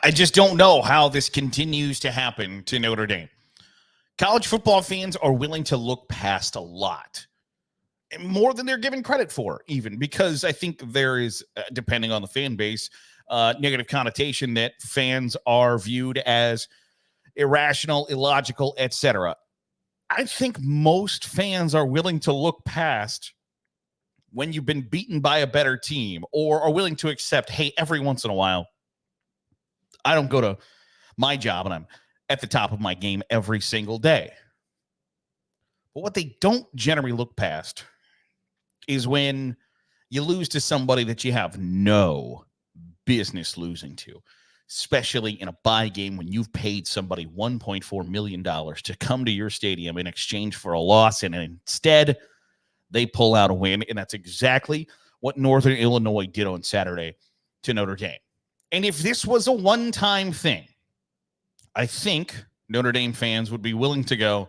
I just don't know how this continues to happen to Notre Dame. College football fans are willing to look past a lot, more than they're given credit for, even, because I think there is, depending on the fan base, negative connotation that fans are viewed as irrational, illogical, etc. I think most fans are willing to look past when you've been beaten by a better team, or are willing to accept, hey, every once in a while, I don't go to my job and I'm at the top of my game every single day. But what they don't generally look past is when you lose to somebody that you have no business losing to, especially in a bye game when you've paid somebody $1.4 million to come to your stadium in exchange for a loss, and instead they pull out a win. And that's exactly what Northern Illinois did on Saturday to Notre Dame. And if this was a one-time thing, I think Notre Dame fans would be willing to go,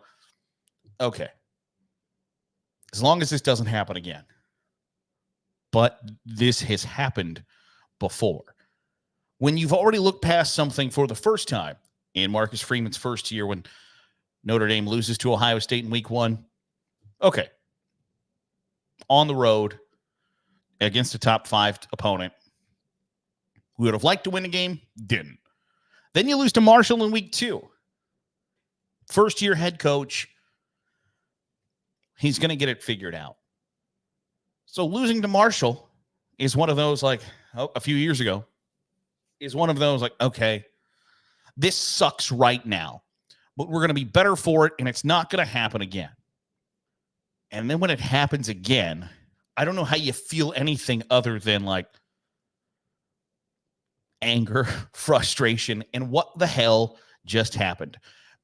okay, as long as this doesn't happen again. But this has happened before. When you've already looked past something for the first time, in Marcus Freeman's first year when Notre Dame loses to Ohio State in week 1, okay, on the road against a top 5 opponent, we would have liked to win a game, didn't. Then you lose to Marshall in week 2. First-year head coach, he's going to get it figured out. So losing to Marshall is one of those, like, a few years ago, is one of those, like, okay, this sucks right now, but we're going to be better for it, and it's not going to happen again. And then when it happens again, I don't know how you feel anything other than, like, anger, frustration, and what the hell just happened.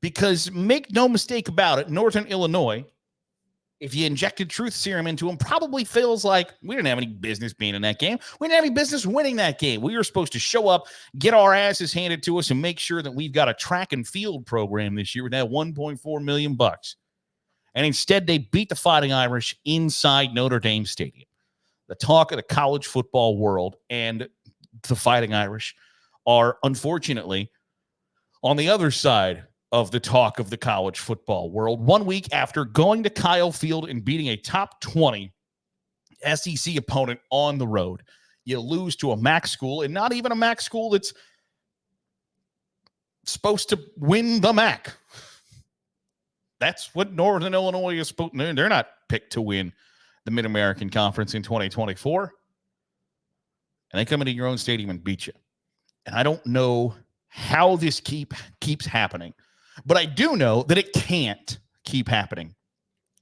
Because make no mistake about it, Northern Illinois, if you injected truth serum into him, probably feels like we didn't have any business being in that game. We didn't have any business winning that game. We were supposed to show up, get our asses handed to us, and make sure that we've got a track and field program this year with that $1.4 million. And instead, they beat the Fighting Irish inside Notre Dame Stadium. The talk of the college football world and the Fighting Irish are, unfortunately, on the other side of the talk of the college football world. 1 week after going to Kyle Field and beating a top 20 SEC opponent on the road, you lose to a MAC school, and not even a MAC school that's supposed to win the MAC. That's what Northern Illinois is supposed to do. They're not picked to win the Mid-American Conference in 2024. And they come into your own stadium and beat you. And I don't know how this keeps happening, but I do know that it can't keep happening,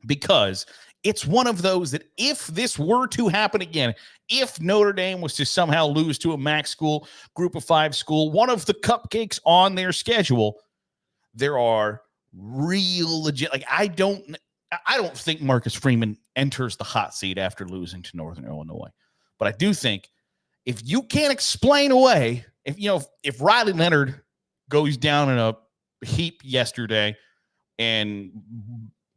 because it's one of those that if this were to happen again, if Notre Dame was to somehow lose to a MAC school, group of 5 school, one of the cupcakes on their schedule, there are real legit, like, I don't think Marcus Freeman enters the hot seat after losing to Northern Illinois. But I do think if you can't explain away, if Riley Leonard goes down in a heap yesterday and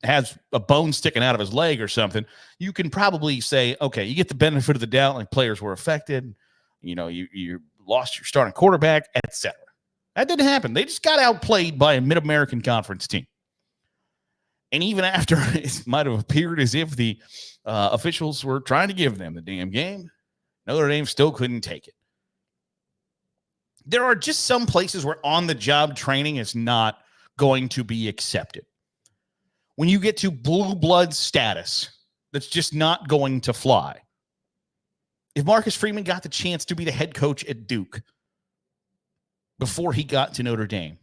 has a bone sticking out of his leg or something, you can probably say, okay, you get the benefit of the doubt, like players were affected, you lost your starting quarterback, etc. That didn't happen. They just got outplayed by a Mid-American Conference team. And even after it might have appeared as if the officials were trying to give them the damn game, Notre Dame still couldn't take it. There are just some places where on-the-job training is not going to be accepted. When you get to blue blood status, that's just not going to fly. If Marcus Freeman got the chance to be the head coach at Duke before he got to Notre Dame,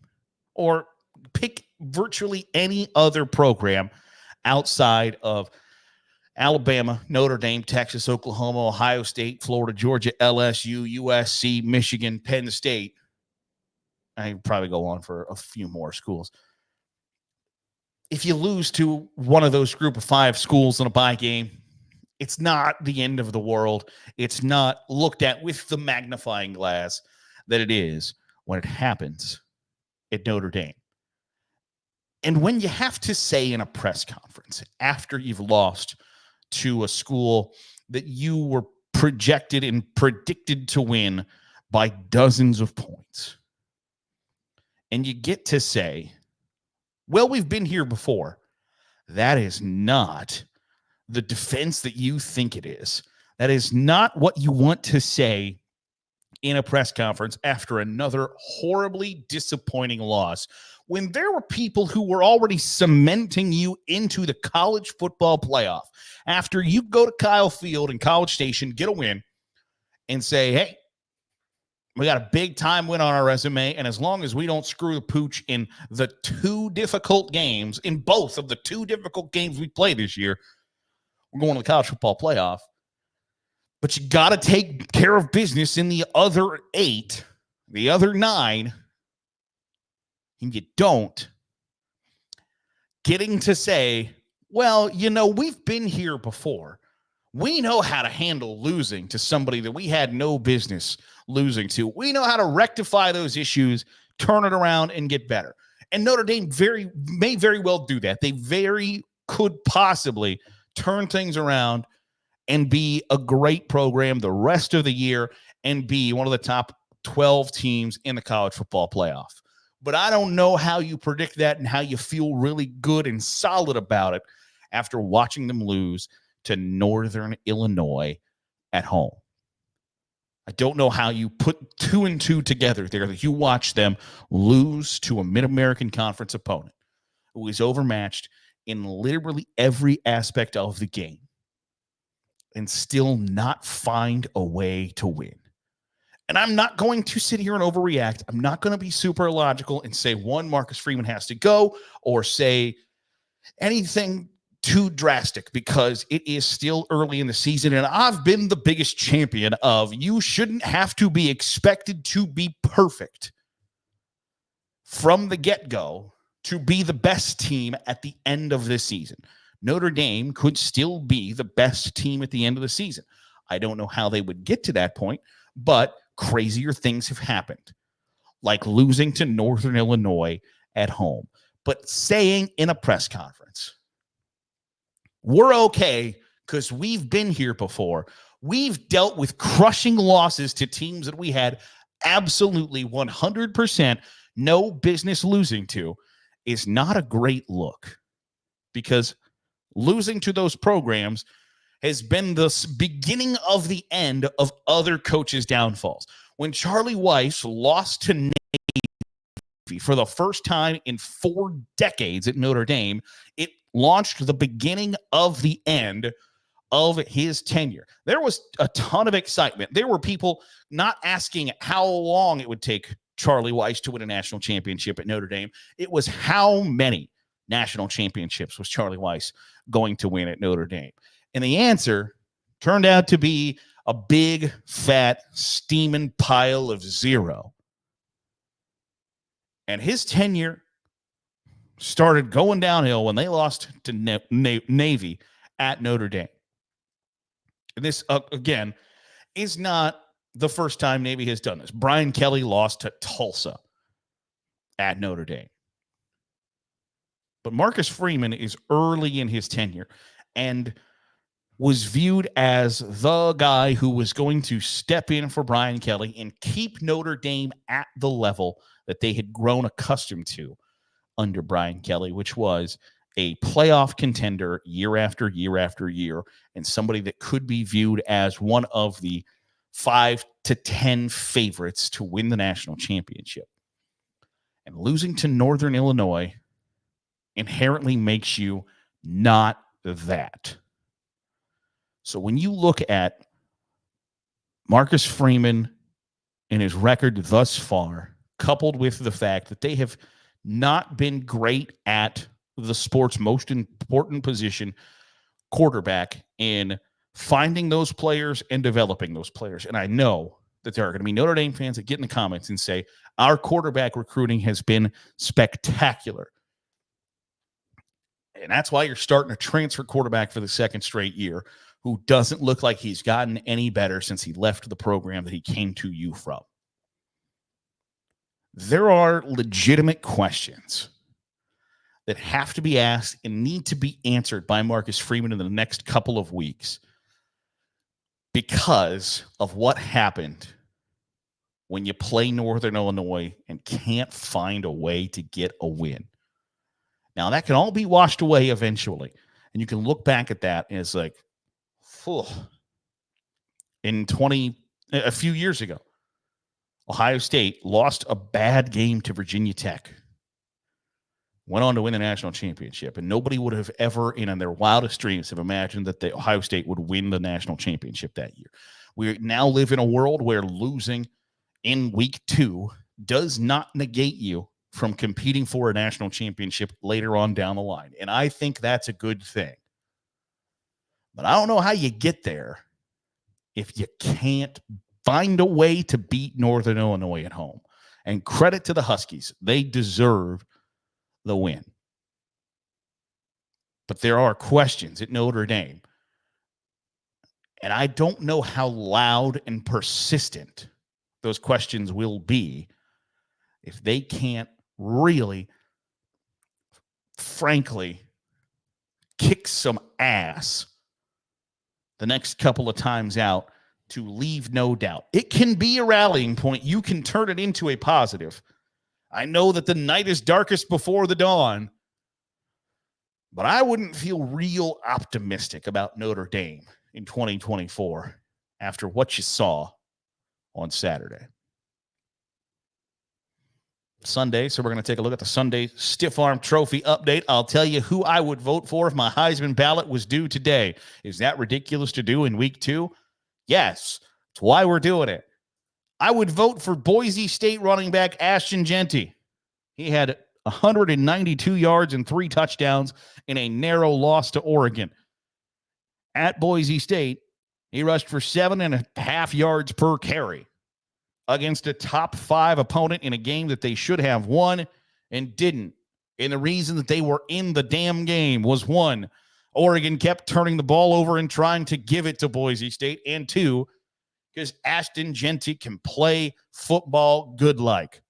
or pick virtually any other program outside of Alabama, Notre Dame, Texas, Oklahoma, Ohio State, Florida, Georgia, LSU, USC, Michigan, Penn State. I could probably go on for a few more schools. If you lose to one of those group of 5 schools in a bye game, it's not the end of the world. It's not looked at with the magnifying glass that it is when it happens at Notre Dame. And when you have to say in a press conference after you've lost to a school that you were projected and predicted to win by dozens of points, and you get to say, well, we've been here before. That is not the defense that you think it is. That is not what you want to say in a press conference after another horribly disappointing loss, when there were people who were already cementing you into the college football playoff after you go to Kyle Field and College Station, get a win, and say, hey, we got a big time win on our resume, and as long as we don't screw the pooch in the two difficult games, in both of the two difficult games we played this year, we're going to the college football playoff. But you got to take care of business in the other 8, the other 9, and you don't. Getting to say, well, we've been here before. We know how to handle losing to somebody that we had no business losing to. We know how to rectify those issues, turn it around, and get better. And Notre Dame may very well do that. They could possibly turn things around and be a great program the rest of the year and be one of the top 12 teams in the college football playoff. But I don't know how you predict that and how you feel really good and solid about it after watching them lose to Northern Illinois at home. I don't know how you put 2 and 2 together there, that you watch them lose to a Mid-American Conference opponent who is overmatched in literally every aspect of the game and still not find a way to win. And I'm not going to sit here and overreact. I'm not going to be super illogical and say, one, Marcus Freeman has to go, or say anything too drastic, because it is still early in the season. And I've been the biggest champion of, you shouldn't have to be expected to be perfect from the get-go to be the best team at the end of this season. Notre Dame could still be the best team at the end of the season. I don't know how they would get to that point, but crazier things have happened, like losing to Northern Illinois at home. But saying in a press conference, we're okay because we've been here before. We've dealt with crushing losses to teams that we had absolutely 100% no business losing to, is not a great look, because losing to those programs has been the beginning of the end of other coaches' downfalls. When Charlie Weis lost to Navy for the first time in 4 decades at Notre Dame, it launched the beginning of the end of his tenure. There was a ton of excitement. There were people not asking how long it would take Charlie Weis to win a national championship at Notre Dame. It was how many national championships was Charlie Weis going to win at Notre Dame? And the answer turned out to be a big, fat, steaming pile of 0. And his tenure started going downhill when they lost to Navy at Notre Dame. And this, again, is not the first time Navy has done this. Brian Kelly lost to Tulsa at Notre Dame. But Marcus Freeman is early in his tenure and was viewed as the guy who was going to step in for Brian Kelly and keep Notre Dame at the level that they had grown accustomed to under Brian Kelly, which was a playoff contender year after year after year, and somebody that could be viewed as one of the 5 to 10 favorites to win the national championship. And losing to Northern Illinois inherently makes you not that. So when you look at Marcus Freeman and his record thus far, coupled with the fact that they have not been great at the sport's most important position, quarterback, in finding those players and developing those players. And I know that there are going to be Notre Dame fans that get in the comments and say, our quarterback recruiting has been spectacular. And that's why you're starting a transfer quarterback for the second straight year who doesn't look like he's gotten any better since he left the program that he came to you from. There are legitimate questions that have to be asked and need to be answered by Marcus Freeman in the next couple of weeks because of what happened when you play Northern Illinois and can't find a way to get a win. Now, that can all be washed away eventually. And you can look back at that and it's like, phew. A few years ago, Ohio State lost a bad game to Virginia Tech. Went on to win the national championship. And nobody would have ever, in their wildest dreams, have imagined that the Ohio State would win the national championship that year. We now live in a world where losing in week 2 does not negate you from competing for a national championship later on down the line. And I think that's a good thing. But I don't know how you get there if you can't find a way to beat Northern Illinois at home. And credit to the Huskies. They deserve the win. But there are questions at Notre Dame. And I don't know how loud and persistent those questions will be if they can't really, frankly, kick some ass the next couple of times out to leave no doubt. It can be a rallying point. You can turn it into a positive. I know that the night is darkest before the dawn, but I wouldn't feel real optimistic about Notre Dame in 2024 after what you saw on Saturday. Sunday, so we're going to take a look at the Sunday Stiff Arm Trophy update. I'll tell you who I would vote for if my Heisman ballot was due today. Is that ridiculous to do in week 2? Yes, that's why we're doing it. I would vote for Boise State running back Ashton Jeanty. He had 192 yards and 3 touchdowns in a narrow loss to Oregon. At Boise State, he rushed for 7.5 yards per carry against a top 5 opponent in a game that they should have won and didn't. And the reason that they were in the damn game was 1, Oregon kept turning the ball over and trying to give it to Boise State, and 2, because Ashton Jeanty can play football good-like.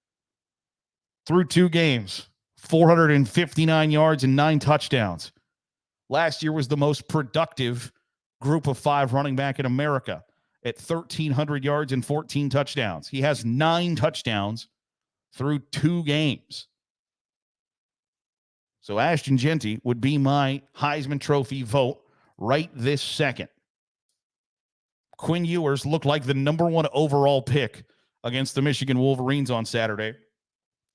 Through 2 games, 459 yards and 9 touchdowns. Last year was the most productive group of 5 running back in America at 1,300 yards and 14 touchdowns. He has 9 touchdowns through 2 games. So Ashton Jeanty would be my Heisman Trophy vote right this second. Quinn Ewers looked like the number 1 overall pick against the Michigan Wolverines on Saturday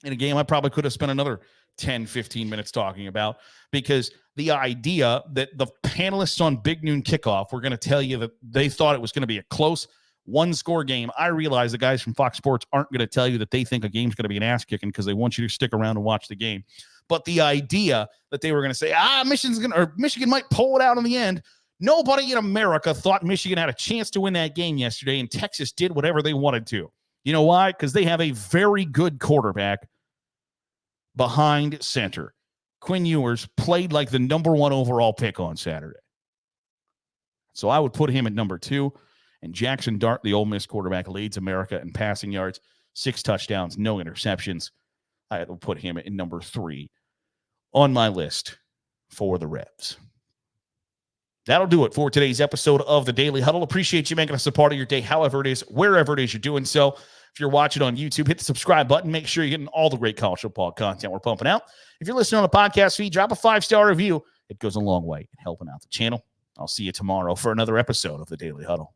in a game I probably could have spent another 10, 15 minutes talking about, because the idea that the panelists on Big Noon Kickoff were going to tell you that they thought it was going to be a close 1-score game. I realize the guys from Fox Sports aren't going to tell you that they think a game's going to be an ass kicking because they want you to stick around and watch the game. But the idea that they were going to say, Michigan might pull it out in the end. Nobody in America thought Michigan had a chance to win that game yesterday, and Texas did whatever they wanted to. You know why? Because they have a very good quarterback behind center. Quinn Ewers played like the number 1 overall pick on Saturday. So I would put him at number 2. And Jackson Dart, the Ole Miss quarterback, leads America in passing yards, 6 touchdowns, no interceptions. I would put him at number 3 on my list for the Revs. That'll do it for today's episode of the Daily Huddle. Appreciate you making us a part of your day, however it is, wherever it is you're doing so. If you're watching on YouTube, hit the subscribe button. Make sure you're getting all the great college football content we're pumping out. If you're listening on a podcast feed, drop a 5-star review. It goes a long way in helping out the channel. I'll see you tomorrow for another episode of the Daily Huddle.